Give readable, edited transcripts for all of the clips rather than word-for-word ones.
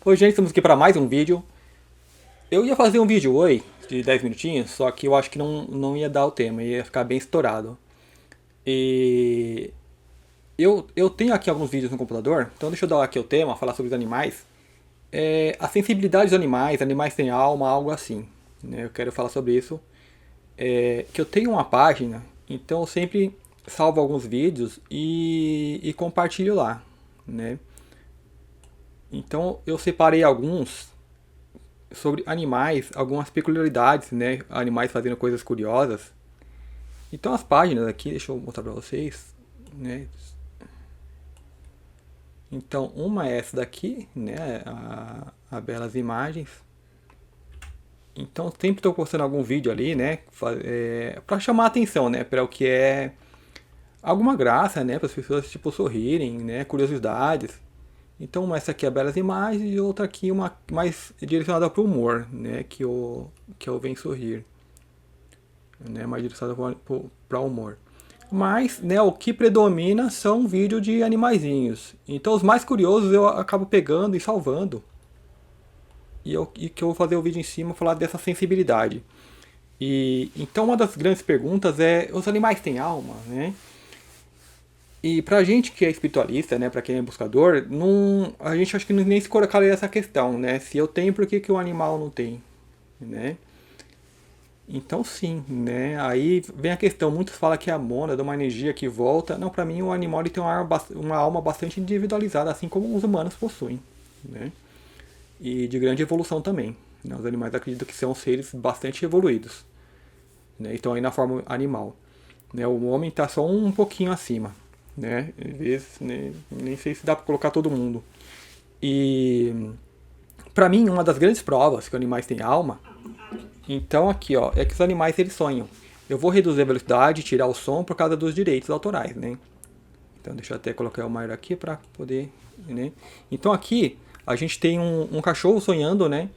Oi gente, estamos aqui para mais um vídeo. Eu ia fazer um vídeo hoje, de 10 minutinhos, só que eu acho que não ia dar o tema, ia ficar bem estourado. E eu tenho aqui alguns vídeos no computador, então deixa eu dar aqui o tema, falar sobre os animais. A sensibilidade dos animais, animais têm alma, algo assim. Né? Eu quero falar sobre isso. Que eu tenho uma página, então eu sempre salvo alguns vídeos e compartilho lá. Né? Então eu separei alguns sobre animais, algumas peculiaridades, né? Animais fazendo coisas curiosas. Então as páginas aqui, deixa eu mostrar para vocês, né? Então uma é essa daqui, né? A Belas Imagens. Então sempre estou postando algum vídeo ali, né? Para chamar a atenção, né? Para o que é alguma graça, né? Para as pessoas tipo sorrirem, né? Curiosidades. Então uma essa aqui é Belas Imagens e outra aqui uma mais direcionada para o humor, né? Que é o Vem Sorrir. Né, mais direcionada para humor. Mas, né, o que predomina são vídeos de animaizinhos. Então, os mais curiosos eu acabo pegando e salvando. E que eu vou fazer o vídeo em cima falar dessa sensibilidade. E então, uma das grandes perguntas é: os animais têm alma, né? E pra gente que é espiritualista, né, pra quem é buscador, não, a gente acho que nem se colocaria essa questão, né? Se eu tenho, por que o animal não tem, né? Então sim, né? Aí vem a questão, muitos falam que a mônada é uma energia que volta. Não, para mim o animal ele tem uma alma bastante individualizada, assim como os humanos possuem, né? E de grande evolução também. Né? Os animais acreditam que são seres bastante evoluídos, né? Então aí na forma animal, né? O homem está só um pouquinho acima, né? Às vezes, né? Nem sei se dá para colocar todo mundo. E para mim uma das grandes provas que os animais têm alma. Então aqui, ó, é que os animais eles sonham. Eu vou reduzir a velocidade, tirar o som por causa dos direitos autorais, né? Então deixa eu até colocar o maior aqui para poder, né? Então aqui a gente tem um cachorro sonhando, né?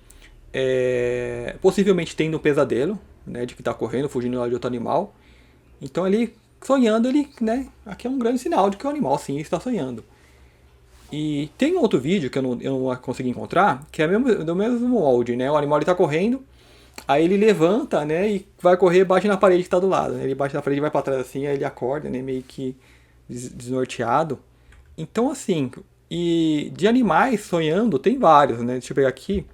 Possivelmente tendo um pesadelo, né? De que está correndo, fugindo de outro animal. Então ele sonhando, ele, né? Aqui é um grande sinal de que o animal sim está sonhando. E tem um outro vídeo que eu não consegui encontrar, que é do mesmo molde, né? O animal está correndo. Aí ele levanta, né, e vai correr, bate na parede que tá do lado. Né? Ele bate na parede e vai pra trás assim, aí ele acorda, né, meio que desnorteado. Então, assim, e de animais sonhando, tem vários, né? Deixa eu pegar aqui.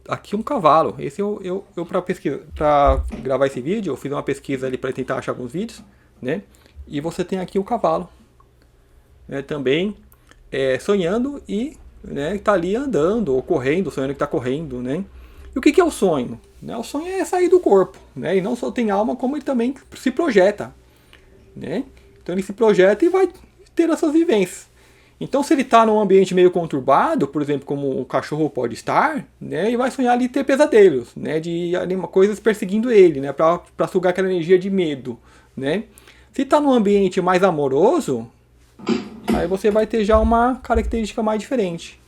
Aqui um cavalo. Esse eu pra pesquisa, pra gravar esse vídeo, eu fiz uma pesquisa ali pra tentar achar alguns vídeos, né? E você tem aqui o cavalo, né? Também sonhando e, né, tá ali andando ou correndo, sonhando que tá correndo, né? E o que é o sonho? Né? O sonho é sair do corpo, né? E não só tem alma, como ele também se projeta, né? Então ele se projeta e vai ter as suas vivências. Então se ele está num ambiente meio conturbado, por exemplo, como o cachorro pode estar, né? Ele vai sonhar ali ter pesadelos, né? De coisas perseguindo ele, né? Para sugar aquela energia de medo, né? Se está num ambiente mais amoroso, aí você vai ter já uma característica mais diferente,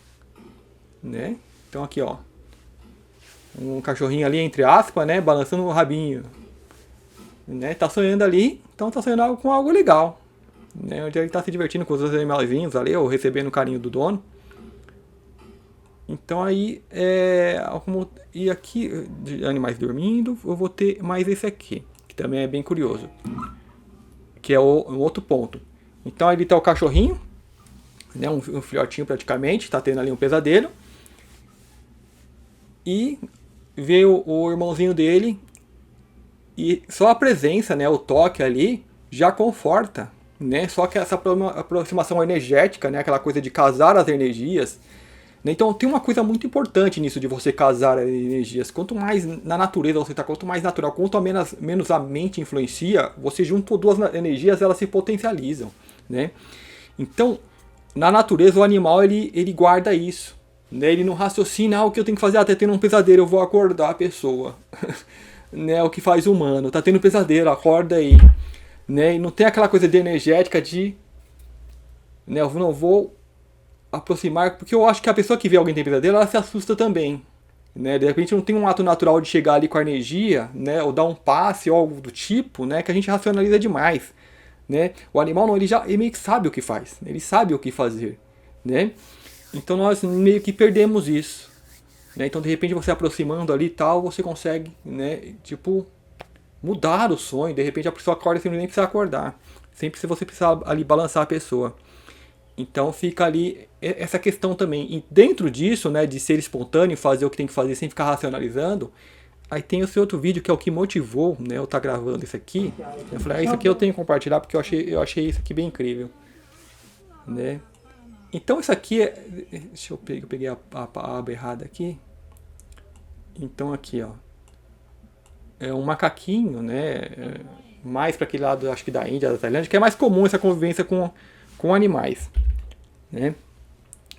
né? Então aqui, ó, um cachorrinho ali, entre aspas, né, balançando o rabinho, né, tá sonhando ali, então tá sonhando com algo legal, né, onde ele tá se divertindo com os outros animalzinhos ali, ou recebendo o carinho do dono. Então aí, e aqui, de animais dormindo, eu vou ter mais esse aqui, que também é bem curioso, que é um outro ponto. Então ali tá o cachorrinho, né, um filhotinho praticamente, tá tendo ali um pesadelo, e veio o irmãozinho dele e só a presença, né, o toque ali já conforta, né? Só que essa aproximação energética, né, aquela coisa de casar as energias, né? Então tem uma coisa muito importante nisso de você casar as energias. Quanto mais na natureza você está, quanto mais natural, quanto menos a mente influencia, você junta duas energias, elas se potencializam, né? Então, na natureza o animal ele guarda isso. Né? Ele não raciocina o que eu tenho que fazer, tá tendo um pesadelo, eu vou acordar a pessoa. Né? O que faz o humano, tá tendo um pesadelo, acorda aí. Né? E não tem aquela coisa de energética de, né, eu não vou aproximar, porque eu acho que a pessoa que vê alguém tem pesadelo, ela se assusta também. Né? De repente não tem um ato natural de chegar ali com a energia, né, ou dar um passe ou algo do tipo, né, que a gente racionaliza demais. Né? O animal não, ele meio que sabe o que faz, ele sabe o que fazer. Né? Então nós meio que perdemos isso, né? Então de repente você aproximando ali e tal, você consegue, né, tipo, mudar o sonho. De repente a pessoa acorda sem nem precisar acordar. Sempre se você precisar ali balançar a pessoa. Então fica ali essa questão também. E dentro disso, né, de ser espontâneo, fazer o que tem que fazer sem ficar racionalizando, aí tem esse outro vídeo que é o que motivou, né, eu estar gravando isso aqui. Eu falei, isso aqui eu tenho que compartilhar porque eu achei isso aqui bem incrível, né? Então isso aqui é, deixa eu peguei a aba errada aqui. Então aqui, ó, é um macaquinho, né, mais para aquele lado, acho que da Índia, da Tailândia, que é mais comum essa convivência com animais, né?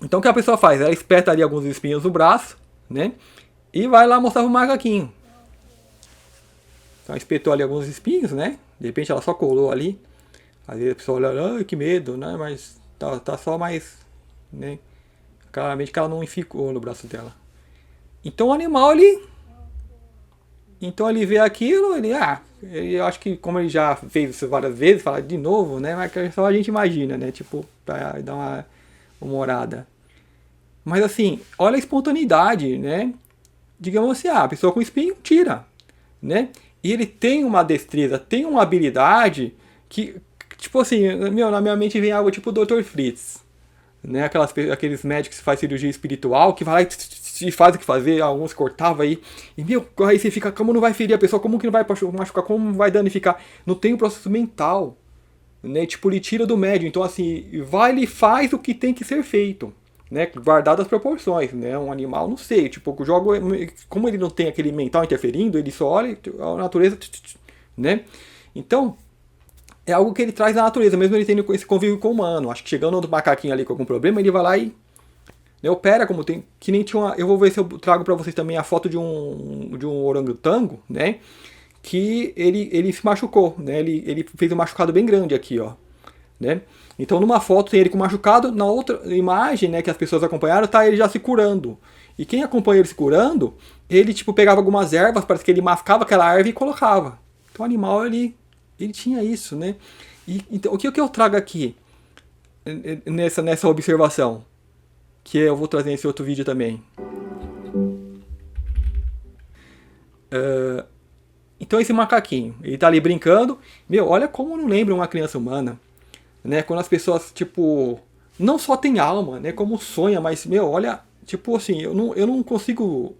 Então o que a pessoa faz? Ela espeta ali alguns espinhos no braço, né? E vai lá mostrar pro macaquinho. Então ela espetou ali alguns espinhos, né? De repente ela só colou ali. Às vezes a pessoa olha, que medo, né? Mas tá só mais, né? Claramente que ela não enficou no braço dela. Então o animal ali. Então ele vê aquilo, eu acho que como ele já fez isso várias vezes, fala de novo, né? Mas só a gente imagina, né? Tipo, pra dar uma humorada. Mas assim, olha a espontaneidade, né? Digamos assim, a pessoa com espinho tira, né? E ele tem uma destreza, tem uma habilidade que, tipo assim, na minha mente vem algo tipo o Dr. Fritz, né? Aqueles médicos que fazem cirurgia espiritual, que vai lá e faz o que fazer, alguns cortavam aí, e aí você fica, como não vai ferir a pessoa, como que não vai machucar, como não vai danificar? Não tem o processo mental, né? Tipo, ele tira do médium, então assim, vai e faz o que tem que ser feito, né? Guardado as proporções, né? Um animal, não sei, tipo, o jogo, como ele não tem aquele mental interferindo, ele só olha a natureza, né? Então, é algo que ele traz da natureza, mesmo ele tendo esse convívio com o humano. Acho que chegando no macaquinho ali com algum problema, ele vai lá e, né, opera como tem. Que nem tinha uma, eu vou ver se eu trago para vocês também a foto de um orangotango, né? Que ele se machucou, né? Ele fez um machucado bem grande aqui, ó, né? Então numa foto tem ele com machucado, na outra imagem, né, que as pessoas acompanharam, tá ele já se curando. E quem acompanha ele se curando, ele tipo pegava algumas ervas, parece que ele mascava aquela erva e colocava. Então o animal ele tinha isso, né? E então o que eu trago aqui nessa observação, que eu vou trazer nesse outro vídeo também. Então esse macaquinho, ele tá ali brincando, olha como não lembra uma criança humana, né? Quando as pessoas, tipo, não só tem alma, né? Como sonha, mas, olha, tipo assim, eu não consigo.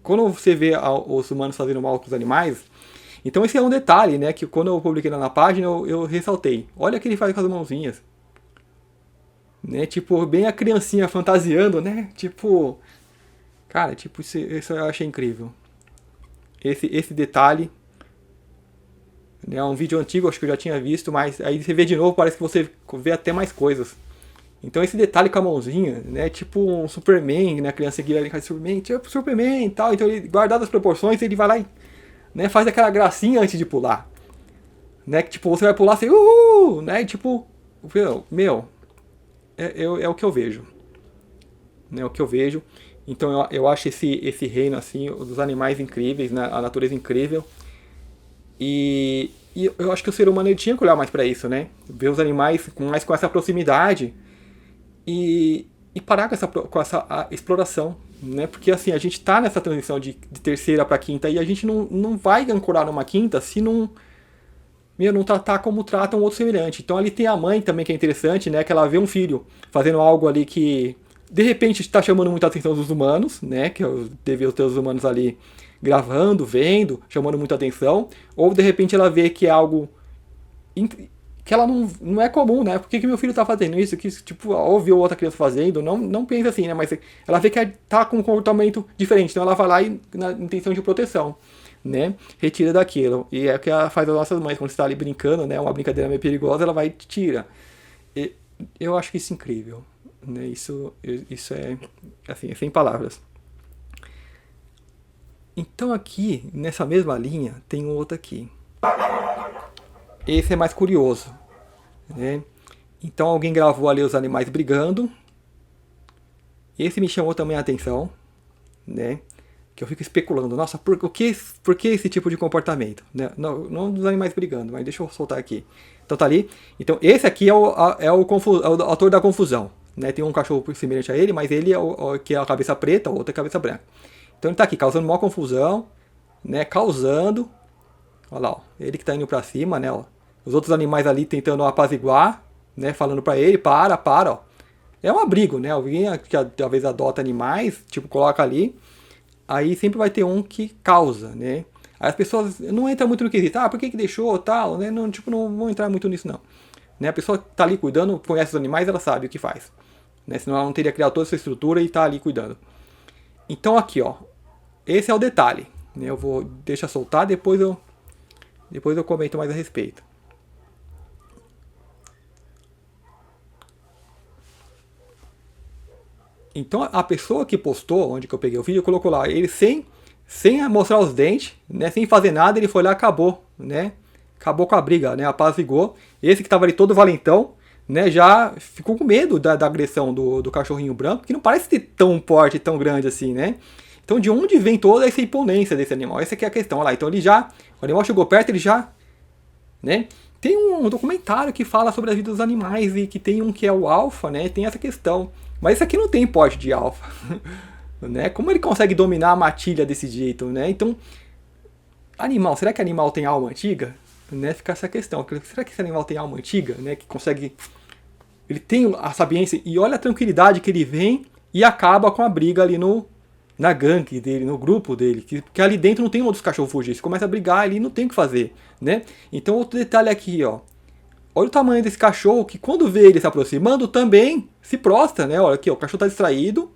Quando você vê os humanos fazendo mal com os animais, então esse é um detalhe, né? Que quando eu publiquei lá na página, eu ressaltei. Olha o que ele faz com as mãozinhas. Né? Tipo, bem a criancinha fantasiando, né? Tipo, cara, tipo, isso eu achei incrível. Esse detalhe. É um vídeo antigo, acho que eu já tinha visto, mas aí você vê de novo, parece que você vê até mais coisas. Então esse detalhe com a mãozinha, né, tipo um Superman, né, a criança que vai Superman, tipo Superman e tal, então ele, guardado as proporções, ele vai lá e, né, faz aquela gracinha antes de pular. Né, que tipo, você vai pular assim, né, e tipo, é o que eu vejo. Né, o que eu vejo. Então eu acho esse reino, assim, dos animais incríveis, né, a natureza incrível. E eu acho que o ser humano ele tinha que olhar mais para isso, né? Ver os animais mais com essa proximidade e parar com essa exploração, né? Porque assim, a gente tá nessa transição de terceira para quinta e a gente não vai ancorar numa quinta se não tratar como trata um outro semelhante. Então ali tem a mãe também que é interessante, né? Que ela vê um filho fazendo algo ali que de repente está chamando muita atenção dos humanos, né? Que deve ter os humanos ali gravando, vendo, chamando muita atenção, ou de repente ela vê que é algo que ela não é comum, né? Por que meu filho tá fazendo isso? Que tipo, ouviu outra criança fazendo, não pensa assim, né? Mas ela vê que tá com um comportamento diferente, então ela vai lá na intenção de proteção, né? Retira daquilo. E é o que ela faz as nossas mães, quando você tá ali brincando, né? Uma brincadeira meio perigosa, ela vai e tira. E eu acho isso incrível, né? Isso é, assim, é sem palavras. Então aqui, nessa mesma linha, tem um outro aqui. Esse é mais curioso, né? Então alguém gravou ali os animais brigando. Esse me chamou também a atenção, né? Que eu fico especulando, nossa, por que esse tipo de comportamento? Né? Não dos animais brigando, mas deixa eu soltar aqui. Então tá ali. Então esse aqui é o autor da confusão. né? Tem um cachorro semelhante a ele, mas ele é que é a cabeça preta, o outro é a cabeça branca. Então ele tá aqui causando maior confusão, né? Causando. Olha lá, ó, ele que tá indo pra cima, né? Ó. Os outros animais ali tentando apaziguar, né? Falando pra ele, para, ó. É um abrigo, né? Alguém que talvez adota animais, tipo, coloca ali. Aí sempre vai ter um que causa, né? Aí as pessoas não entram muito no quesito, por que deixou, tal, né? Não, tipo, não vão entrar muito nisso, não. Né? A pessoa que tá ali cuidando, conhece os animais, ela sabe o que faz. Né? Senão ela não teria criado toda essa estrutura e tá ali cuidando. Então aqui, ó. Esse é o detalhe. Né? Eu vou deixar soltar, depois eu comento mais a respeito. Então a pessoa que postou, onde que eu peguei o vídeo, colocou lá, ele sem mostrar os dentes, né, sem fazer nada, ele foi lá e acabou, né? Acabou com a briga, né? Apaziguou. Esse que estava ali todo valentão, né, já ficou com medo da agressão do cachorrinho branco, que não parece ter tão forte, tão grande assim, né? Então de onde vem toda essa imponência desse animal? Essa aqui é a questão. Olha lá, então o animal chegou perto, ele já, né? Tem um documentário que fala sobre a vida dos animais e que tem um que é o alfa, né? Tem essa questão. Mas esse aqui não tem porte de alfa. Né? Como ele consegue dominar a matilha desse jeito, né? Então, animal, será que animal tem alma antiga? Né? Fica essa questão. Será que esse animal tem alma antiga, né? Que consegue, ele tem a sapiência e olha a tranquilidade que ele vem e acaba com a briga ali na gangue dele, no grupo dele, que ali dentro não tem outros cachorros fugir. Você começa a brigar ali, não tem o que fazer, né? Então outro detalhe aqui, ó. Olha o tamanho desse cachorro que quando vê ele se aproximando também se prostra, né? Olha aqui, ó, o cachorro está distraído.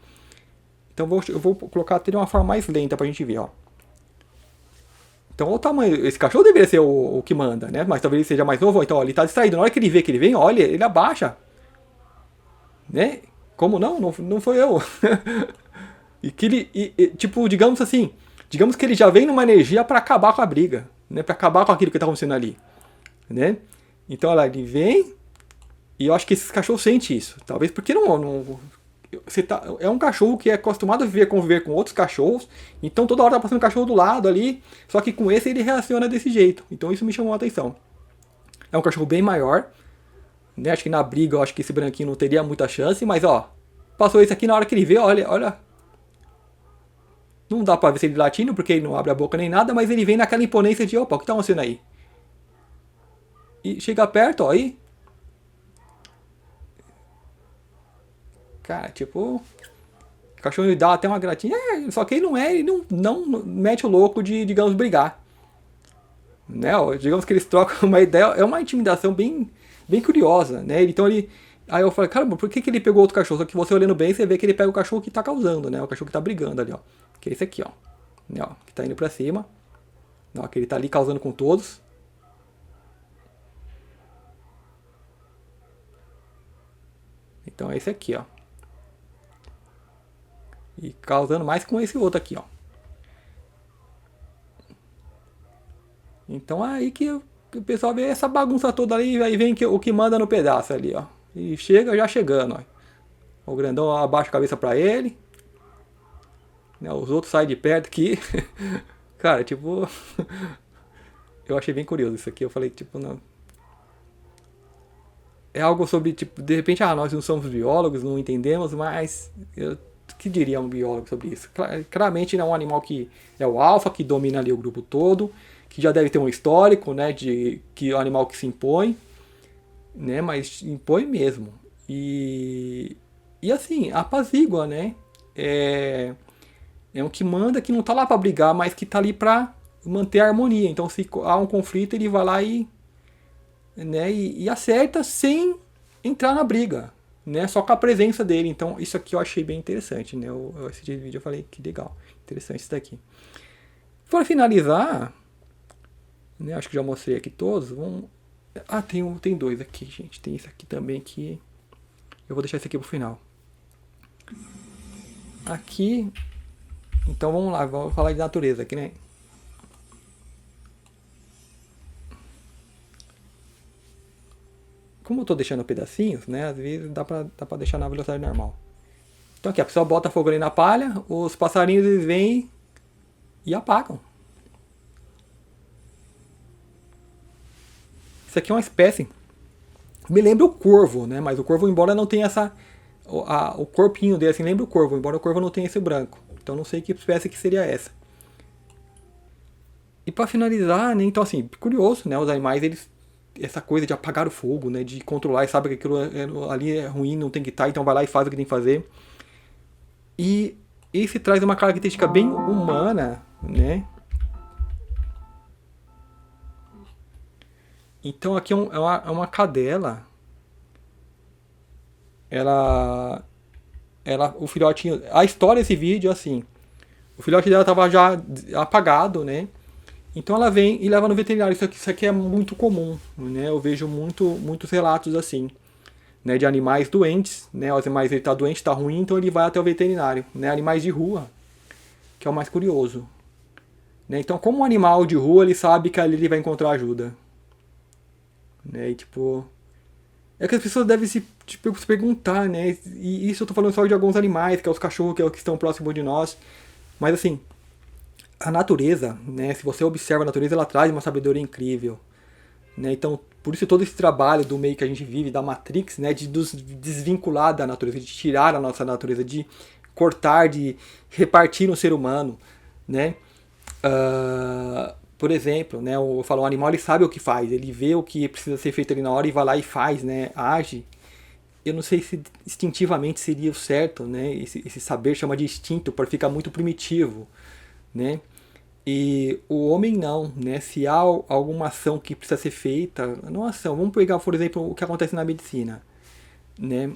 Então eu vou colocar até de uma forma mais lenta pra gente ver, ó. Então olha o tamanho. Esse cachorro deveria ser o que manda, né? Mas talvez ele seja mais novo. Então ó, ele está distraído. Na hora que ele vê que ele vem, olha, ele abaixa. Né? Como não? Não foi eu. E que ele, tipo, digamos assim, digamos que ele já vem numa energia para acabar com a briga, né? Para acabar com aquilo que está acontecendo ali, né? Então, olha lá, ele vem e eu acho que esses cachorros sentem isso. Talvez porque você é um cachorro que é acostumado a conviver com outros cachorros, então toda hora tá passando um cachorro do lado ali, só que com esse ele reaciona desse jeito. Então isso me chamou a atenção. É um cachorro bem maior, né? Acho que na briga eu acho que esse branquinho não teria muita chance, mas ó, passou esse aqui na hora que ele vê, olha. Não dá pra ver se ele é latino, porque ele não abre a boca nem nada, mas ele vem naquela imponência de, opa, o que tá acontecendo aí? E chega perto, ó, aí. Cara, tipo, o cachorro dá até uma gratinha, só que ele não mete o louco de, digamos, brigar. Né? Digamos que eles trocam uma ideia, é uma intimidação bem curiosa, né? Então aí eu falei, caramba, por que ele pegou outro cachorro? Só que você olhando bem, você vê que ele pega o cachorro que tá causando, né? O cachorro que tá brigando ali, ó. Que é esse aqui, ó. Né, ó, que tá indo pra cima. Ó, que ele tá ali causando com todos. Então é esse aqui, ó. E causando mais com esse outro aqui, ó. Então é aí que o pessoal vê essa bagunça toda ali e aí vem o que manda no pedaço ali, ó. E chega já chegando, ó. O grandão abaixa a cabeça pra ele. Né, os outros saem de perto aqui. Cara, tipo. Eu achei bem curioso isso aqui. Eu falei, tipo, não. É algo sobre, tipo, de repente, nós não somos biólogos, não entendemos, mas o que diria um biólogo sobre isso? Claramente não é um animal que é o alfa, que domina ali o grupo todo, que já deve ter um histórico, né, de que é um animal que se impõe, né, mas impõe mesmo. E assim, apazigua, né? É um que manda, que não tá lá para brigar, mas que tá ali para manter a harmonia. Então, se há um conflito, ele vai lá né, e acerta sem entrar na briga, né, só com a presença dele. Então isso aqui eu achei bem interessante, né, eu assisti o vídeo e falei que legal, interessante isso daqui. Para finalizar, né, acho que já mostrei aqui todos. Tem dois aqui, gente, tem esse aqui também que eu vou deixar esse aqui pro final. Aqui, então vamos lá, vamos falar de natureza aqui, né. Como eu tô deixando pedacinhos, né, às vezes dá pra deixar na velocidade normal. Então aqui, a pessoa bota fogo ali na palha, os passarinhos eles vêm e apagam. Isso aqui é uma espécie, me lembra o corvo, né, mas o corvo, embora não tenha o corpinho dele, assim, lembra o corvo, embora o corvo não tenha esse branco. Então não sei que espécie que seria essa. E para finalizar, né, então assim, curioso, né, os animais, eles, essa coisa de apagar o fogo, né, de controlar e sabe que aquilo ali é ruim, não tem que estar, então vai lá e faz o que tem que fazer. E esse traz uma característica bem humana, né? Então aqui é uma cadela, o filhotinho, a história desse vídeo é assim, o filhote dela estava já apagado, né? Então ela vem e leva no veterinário. Isso aqui é muito comum, né? Eu vejo muitos relatos assim, né? De animais doentes, né? Os animais, ele está doente, está ruim, então ele vai até o veterinário, né? Animais de rua, que é o mais curioso, né? Então, como um animal de rua, ele sabe que ali ele vai encontrar ajuda, né? E tipo, é que as pessoas devem se perguntar, né? E isso eu tô falando só de alguns animais, que é os cachorros, que é o que estão próximos de nós. Mas assim, a natureza, né? Se você observa a natureza, ela traz uma sabedoria incrível, né? Então, por isso todo esse trabalho do meio que a gente vive, da Matrix, né? De nos desvincular da natureza, de tirar a nossa natureza, de cortar, de repartir no ser humano, né? Por exemplo, né, eu falo, o animal ele sabe o que faz, ele vê o que precisa ser feito ali na hora e vai lá e faz, né, age. Eu não sei se instintivamente seria o certo, né, esse saber chama de instinto, para ficar muito primitivo, né. E o homem não, né, se há alguma ação que precisa ser feita, não ação, vamos pegar, por exemplo, o que acontece na medicina, né,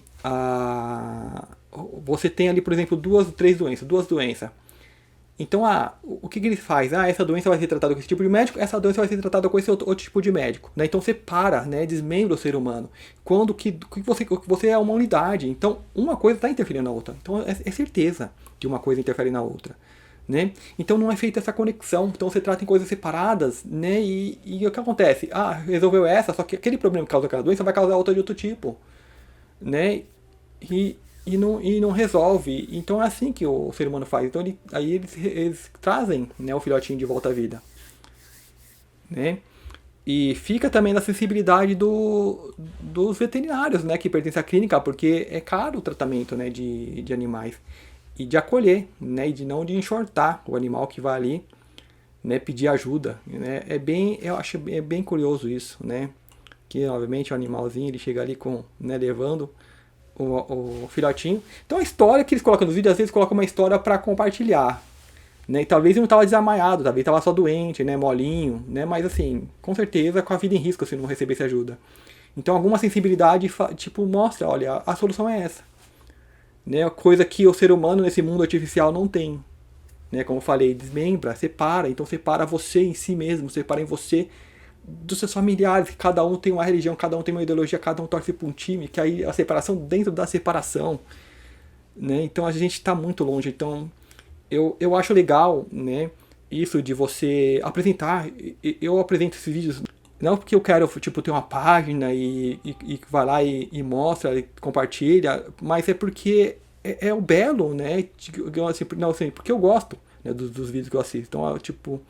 você tem ali, por exemplo, duas doenças. Então, o que ele faz? Essa doença vai ser tratada com esse tipo de médico, essa doença vai ser tratada com esse outro tipo de médico. Né? Então, separa, né? Desmembra o ser humano. Quando que você é uma unidade. Então, uma coisa está interferindo na outra. Então, é certeza que uma coisa interfere na outra. Né? Então, não é feita essa conexão. Então, você trata em coisas separadas. Né? E o que acontece? Resolveu essa, só que aquele problema que causa aquela doença vai causar outra de outro tipo. Né? E, e não resolve. Então é assim que o ser humano faz. Então aí eles trazem, né, o filhotinho de volta à vida. Né? E fica também na sensibilidade dos veterinários, né, que pertencem à clínica, porque é caro o tratamento, né, de animais. E de acolher, né, e de não de enxortar o animal que vai ali, né, pedir ajuda. Né? Eu acho bem curioso isso, né? Que obviamente o animalzinho ele chega ali né, levando o filhotinho. Então a história que eles colocam nos vídeos, às vezes colocam uma história para compartilhar. Né? E talvez ele não estava desamaiado, talvez estava só doente, né, molinho, né? Mas assim, com certeza com a vida em risco se não recebesse ajuda. Então alguma sensibilidade tipo mostra, olha, a solução é essa. Né? Coisa que o ser humano nesse mundo artificial não tem. Né? Como eu falei, desmembra, separa, então separa você em si mesmo, separa em você dos seus familiares, que cada um tem uma religião, cada um tem uma ideologia, cada um torce para um time, que aí a separação dentro da separação, né? Então a gente está muito longe. Então eu acho legal, né? Isso de você apresentar. Eu apresento esses vídeos não porque eu quero tipo ter uma página e vai lá e mostra, e compartilha, mas é porque é o belo, né? Assim, não, assim, porque eu gosto, né, dos vídeos que eu assisto. Então, tipo,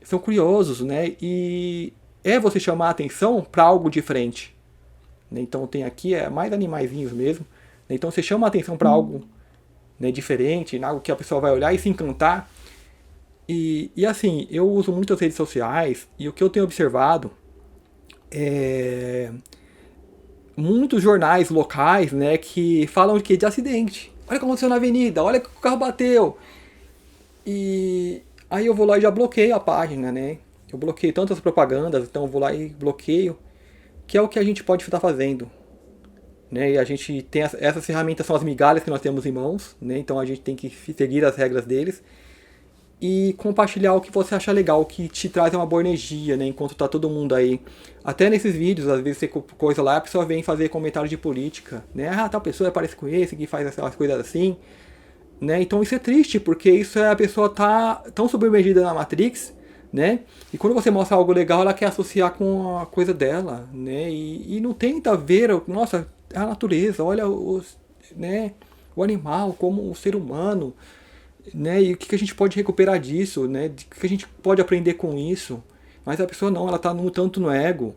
são curiosos, né? E é você chamar a atenção para algo diferente. Né? Então tem aqui mais animaizinhos mesmo. Né? Então você chama a atenção para algo, né, diferente, algo que a pessoa vai olhar e se encantar. E assim, eu uso muitas redes sociais e o que eu tenho observado é muitos jornais locais, né, que falam de acidente. Olha o que aconteceu na avenida, olha que o carro bateu. E aí eu vou lá e já bloqueio a página, né? Eu bloqueio tantas propagandas, então eu vou lá e bloqueio, que é o que a gente pode estar fazendo. Né? E a gente tem essas ferramentas, são as migalhas que nós temos em mãos, né? Então a gente tem que seguir as regras deles e compartilhar o que você acha legal, o que te traz uma boa energia, né? Enquanto tá todo mundo aí. Até nesses vídeos, às vezes você coisa lá, a pessoa vem fazer comentário de política, né? Tal pessoa parece com esse, que faz essas coisas assim. Né? Então isso é triste, porque isso é a pessoa tá tão submergida na Matrix, né? E quando você mostra algo legal, ela quer associar com a coisa dela, né? E não tenta ver, nossa, a natureza, olha né, o animal como o ser humano, né? E o que a gente pode recuperar disso, né? O que a gente pode aprender com isso? Mas a pessoa não, ela tá tanto no ego,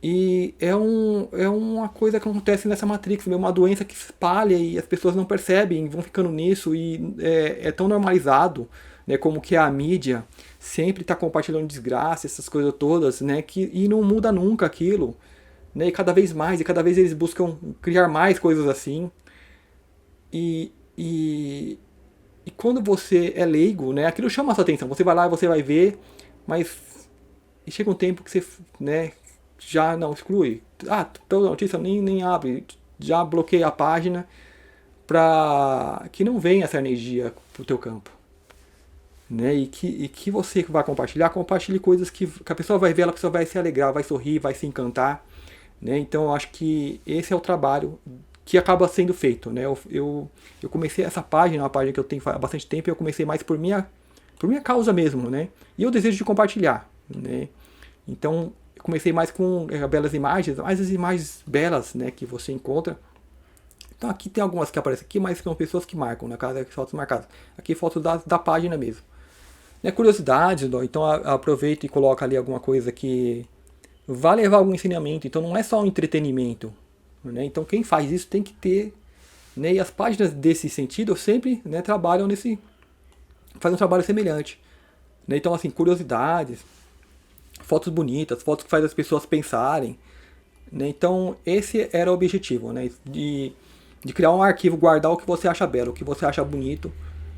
E é uma coisa que acontece nessa Matrix, é uma doença que se espalha e as pessoas não percebem, vão ficando nisso e é tão normalizado, né, como que a mídia sempre está compartilhando desgraça, essas coisas todas, né, e não muda nunca aquilo, né, e cada vez mais, e cada vez eles buscam criar mais coisas assim, e, e, e quando você é leigo, né, aquilo chama a sua atenção, você vai lá e você vai ver, mas e chega um tempo que você, né, já não exclui. Ah, pela notícia nem abre, já bloqueia a página para que não venha essa energia pro teu campo. Né? E que você vai compartilhar, compartilhe coisas que a pessoa vai ver, a pessoa vai se alegrar, vai sorrir, vai se encantar. Né? Então eu acho que esse é o trabalho que acaba sendo feito. Né? Eu comecei essa página, uma página que eu tenho há bastante tempo, e eu comecei mais por minha causa mesmo. Né? E eu desejo de compartilhar. Né? Então eu comecei mais com belas imagens, mais as imagens belas, né, que você encontra. Então aqui tem algumas que aparecem aqui, mas são pessoas que marcam, na casa fotos marcadas. Aqui fotos da página mesmo. Né, curiosidades, então aproveita e coloca ali alguma coisa que vai levar algum ensinamento. Então não é só um entretenimento. Né? Então quem faz isso tem que ter. Né, e as páginas desse sentido sempre, né, trabalham fazem um trabalho semelhante. Né? Então assim, curiosidades, fotos bonitas, fotos que fazem as pessoas pensarem. Né? Então, esse era o objetivo, né? de criar um arquivo, guardar o que você acha belo, o que você acha bonito,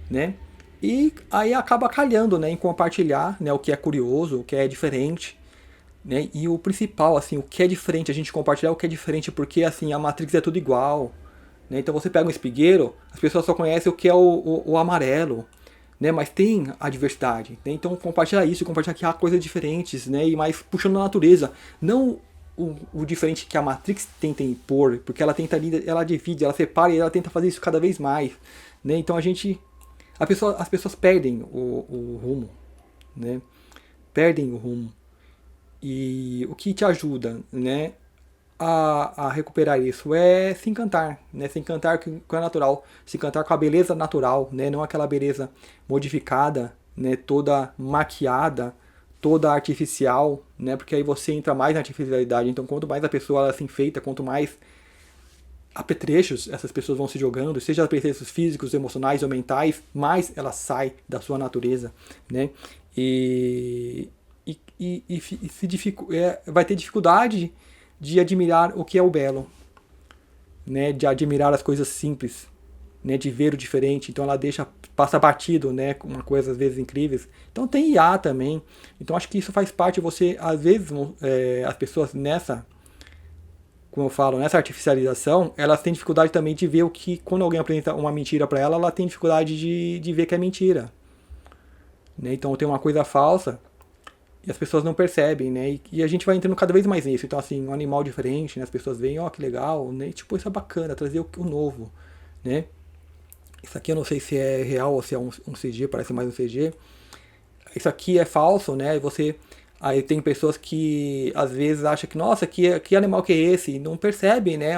né? E aí acaba calhando, né, em compartilhar, né, o que é curioso, o que é diferente, né? E o principal, assim, o que é diferente, a gente compartilhar o que é diferente, porque assim, a Matrix é tudo igual, né? Então você pega um espigueiro, as pessoas só conhecem o que é o amarelo, né? Mas tem a diversidade, né? Então compartilhar isso, compartilhar que há coisas diferentes, né? E mais puxando a natureza, não o diferente que a Matrix tenta impor, porque ela tenta ela divide, ela separa e ela tenta fazer isso cada vez mais, né? Então as pessoas perdem o rumo, né? Perdem o rumo. E o que te ajuda, né, a recuperar isso é se encantar, né? Se encantar com a natural, se encantar com a beleza natural, né? Não aquela beleza modificada, né? Toda maquiada, toda artificial, né? Porque aí você entra mais na artificialidade. Então, quanto mais a pessoa ela se enfeita, quanto mais apetrechos essas pessoas vão se jogando, seja apetrechos físicos, emocionais ou mentais, mais ela sai da sua natureza, né? E, vai ter dificuldade de admirar o que é o belo, né? De admirar as coisas simples, né? De ver o diferente. Então ela passa batido, né? Com uma coisa às vezes incríveis. Então tem IA também. Então acho que isso faz parte. Você às vezes as pessoas como eu falo, nessa artificialização, elas têm dificuldade também de ver o que, quando alguém apresenta uma mentira para ela, ela tem dificuldade de ver que é mentira. Né? Então tem uma coisa falsa e as pessoas não percebem, né? E a gente vai entrando cada vez mais nisso. Então, assim, um animal diferente, né? As pessoas veem, ó, que legal, né? E, tipo, isso é bacana, trazer o novo, né? Isso aqui eu não sei se é real ou se é um CG, parece mais um CG. Isso aqui é falso, né? Aí tem pessoas que às vezes acham que, nossa, que animal que é esse? E não percebem, né?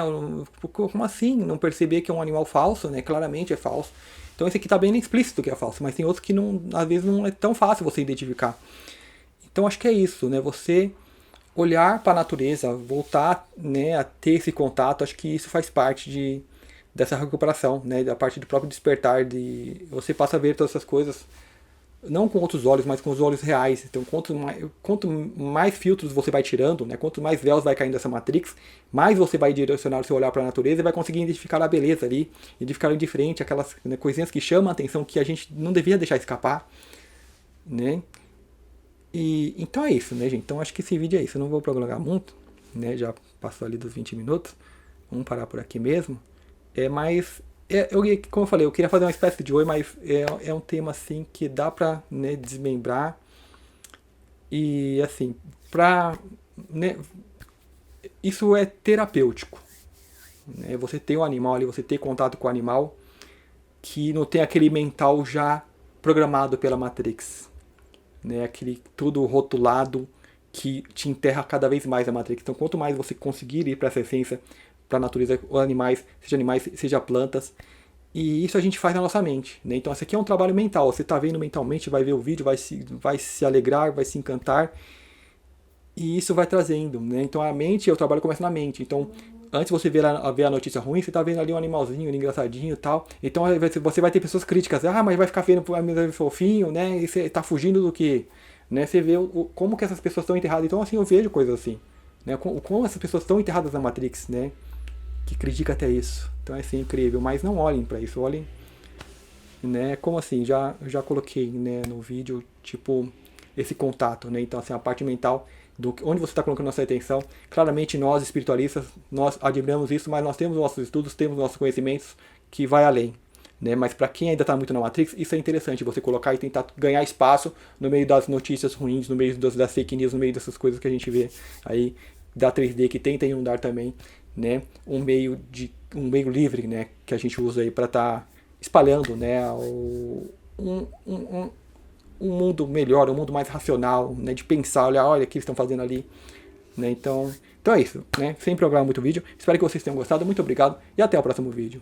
Como assim? Não perceber que é um animal falso, né? Claramente é falso. Então esse aqui tá bem explícito que é falso, mas tem outros que não, às vezes não é tão fácil você identificar. Então acho que é isso, né? Você olhar para a natureza, voltar, né, a ter esse contato, acho que isso faz parte dessa recuperação, né? Da parte do próprio despertar, de você passa a ver todas essas coisas não com outros olhos, mas com os olhos reais. Então, quanto mais filtros você vai tirando, né, quanto mais véus vai caindo dessa Matrix, mais você vai direcionar o seu olhar para a natureza e vai conseguir identificar a beleza ali, identificar o diferente, aquelas, né, coisinhas que chamam a atenção que a gente não devia deixar escapar, né? E então é isso, né, gente? Então acho que esse vídeo é isso. Eu não vou prolongar muito, né? Já passou ali dos 20 minutos. Vamos parar por aqui mesmo. Mas como eu falei, eu queria fazer uma espécie de oi, mas é um tema assim que dá pra, né, desmembrar e assim, né, isso é terapêutico. Né? Você tem um animal ali, você ter contato com o animal que não tem aquele mental já programado pela Matrix. Né? Aquele tudo rotulado que te enterra cada vez mais a Matrix. Então, quanto mais você conseguir ir para essa essência, para a natureza, ou animais, seja plantas, e isso a gente faz na nossa mente. Né? Então, esse aqui é um trabalho mental. Você está vendo mentalmente, vai ver o vídeo, vai se alegrar, vai se encantar. E isso vai trazendo, né? Então a mente, o trabalho começa na mente. Então, antes você ver a notícia ruim, você tá vendo ali um animalzinho, um engraçadinho e tal. Então você vai ter pessoas críticas. Ah, mas vai ficar feio, fofinho, né? E você tá fugindo do que? Né? Você vê como que essas pessoas estão enterradas. Então, assim, eu vejo coisas assim. Né? Como essas pessoas estão enterradas na Matrix, né? Que critica até isso. Então é assim, incrível. Mas não olhem para isso, olhem, né? Como assim? Já coloquei, né, no vídeo, tipo, esse contato, né? Então, assim, a parte mental, onde você está colocando nossa atenção. Claramente, nós, espiritualistas, nós admiramos isso, mas nós temos nossos estudos, temos nossos conhecimentos que vai além. Né? Mas para quem ainda está muito na Matrix, isso é interessante, você colocar e tentar ganhar espaço no meio das notícias ruins, no meio das fake news, no meio dessas coisas que a gente vê aí da 3D, que tenta inundar também, né? Um meio livre, né? Que a gente usa aí para estar espalhando, né? Um, um, um, um mundo melhor, um mundo mais racional, né? De pensar, olha o que eles estão fazendo ali, né? Então é isso, né? Sem programar muito vídeo. Espero que vocês tenham gostado. Muito obrigado e até o próximo vídeo.